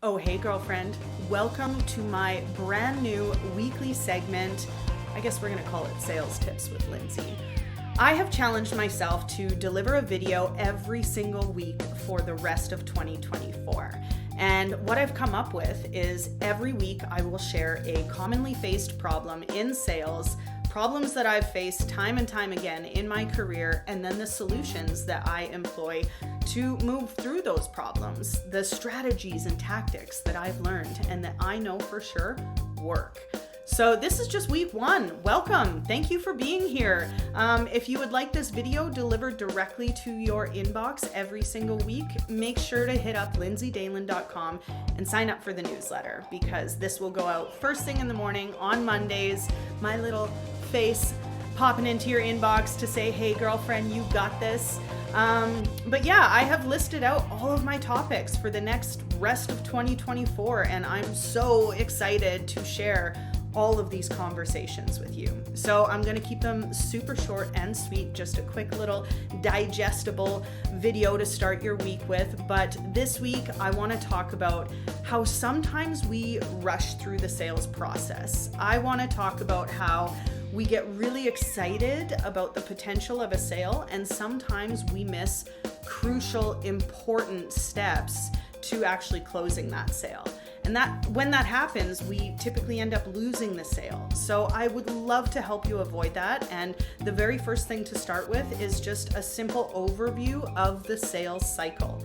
Oh, hey girlfriend. Welcome to my brand new weekly segment. I guess we're going to call it Sales Tips with Lindsay. I have challenged myself to deliver a video every single week for the rest of 2024. And what I've come up with is every week I will share a commonly faced problem in sales, problems that I've faced time and time again in my career, and then the solutions that I employ to move through those problems, the strategies and tactics that I've learned and that I know for sure work. So this is just week one. Welcome. Thank you for being here. If you would like this video delivered directly to your inbox every single week, make sure to hit up lindsaydalen.com and sign up for the newsletter, because this will go out first thing in the morning on Mondays. My little face popping into your inbox to say, hey girlfriend, you got this. But yeah, I have listed out all of my topics for the next rest of 2024, and I'm so excited to share all of these conversations with you. So I'm going to keep them super short and sweet, just a quick little digestible video to start your week with. But this week I want to talk about how sometimes we rush through the sales process. I want to talk about how we get really excited about the potential of a sale, and sometimes we miss crucial, important steps to actually closing that sale. And when that happens, we typically end up losing the sale. So I would love to help you avoid that. And the very first thing to start with is just a simple overview of the sales cycle.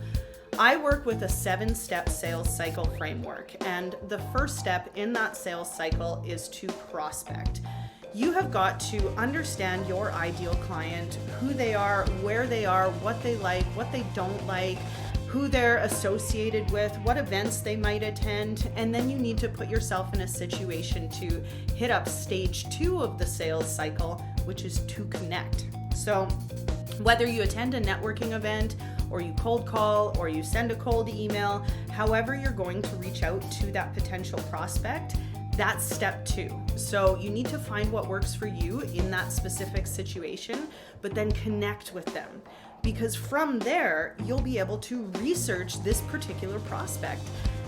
I work with a 7-step sales cycle framework, and the first step in that sales cycle is to prospect. You have got to understand your ideal client, who they are, where they are, what they like, what they don't like, who they're associated with, what events they might attend, and then you need to put yourself in a situation to hit up stage 2 of the sales cycle, which is to connect. So whether you attend a networking event, or you cold call, or you send a cold email, however you're going to reach out to that potential prospect, that's step 2. So you need to find what works for you in that specific situation, but then connect with them. Because from there, you'll be able to research this particular prospect.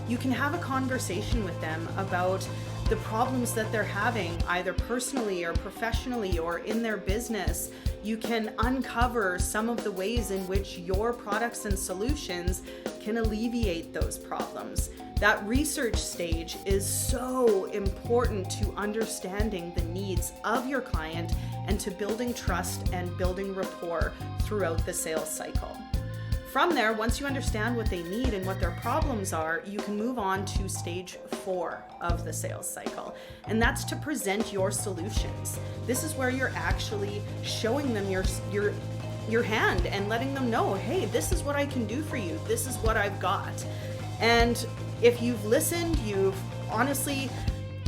You can have a conversation with them about the problems that they're having, either personally or professionally or in their business. You can uncover some of the ways in which your products and solutions can alleviate those problems. That research stage is so important to understanding the needs of your client and to building trust and building rapport throughout the sales cycle. From there, once you understand what they need and what their problems are, you can move on to stage 4 of the sales cycle, and that's to present your solutions. This is where you're actually showing them your hand and letting them know, hey, this is what I can do for you. This is what I've got. And if you've listened, you've honestly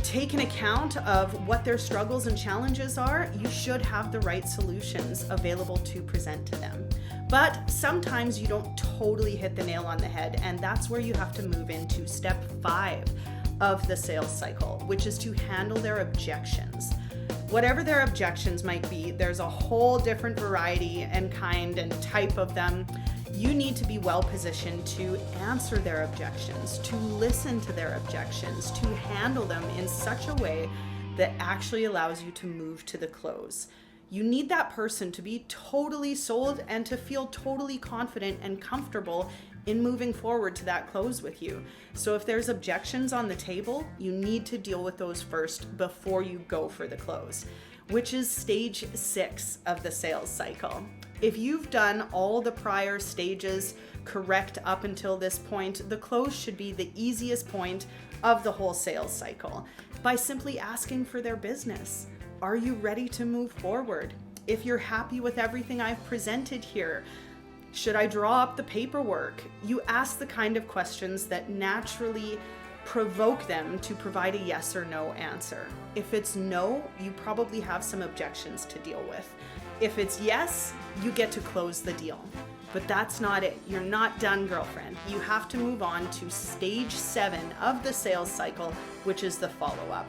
taken account of what their struggles and challenges are, you should have the right solutions available to present to them. But sometimes you don't totally hit the nail on the head, and that's where you have to move into step 5 of the sales cycle, which is to handle their objections. Whatever their objections might be, there's a whole different variety and kind and type of them. You need to be well positioned to answer their objections, to listen to their objections, to handle them in such a way that actually allows you to move to the close. You need that person to be totally sold and to feel totally confident and comfortable in moving forward to that close with you. So if there's objections on the table, you need to deal with those first before you go for the close, which is stage 6 of the sales cycle. If you've done all the prior stages correct up until this point, the close should be the easiest point of the whole sales cycle by simply asking for their business. Are you ready to move forward? If you're happy with everything I've presented here, should I draw up the paperwork? You ask the kind of questions that naturally provoke them to provide a yes or no answer. If it's no, you probably have some objections to deal with. If it's yes, you get to close the deal. But that's not it. You're not done, girlfriend. You have to move on to stage 7 of the sales cycle, which is the follow-up.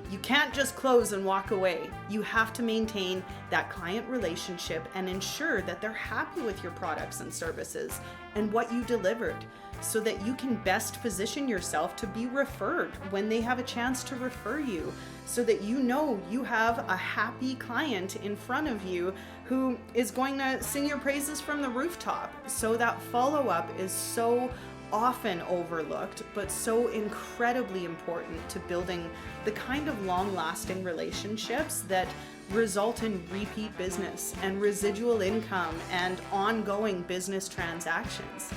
You can't just close and walk away. You have to maintain that client relationship and ensure that they're happy with your products and services and what you delivered, so that you can best position yourself to be referred when they have a chance to refer you, so that you know you have a happy client in front of you who is going to sing your praises from the rooftop. So that follow-up is so often overlooked, but so incredibly important to building the kind of long-lasting relationships that result in repeat business and residual income and ongoing business transactions.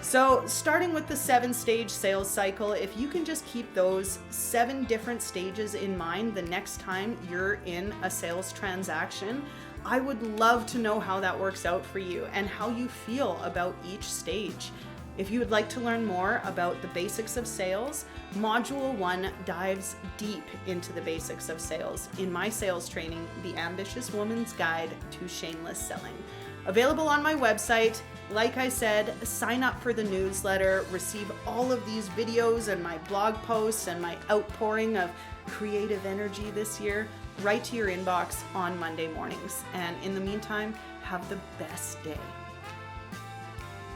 So starting with the 7-stage sales cycle, if you can just keep those 7 different stages in mind the next time you're in a sales transaction, I would love to know how that works out for you and how you feel about each stage. If you would like to learn more about the basics of sales, Module 1 dives deep into the basics of sales in my sales training, The Ambitious Woman's Guide to Shameless Selling. Available on my website. Like I said, sign up for the newsletter, receive all of these videos and my blog posts and my outpouring of creative energy this year right to your inbox on Monday mornings. And in the meantime, have the best day.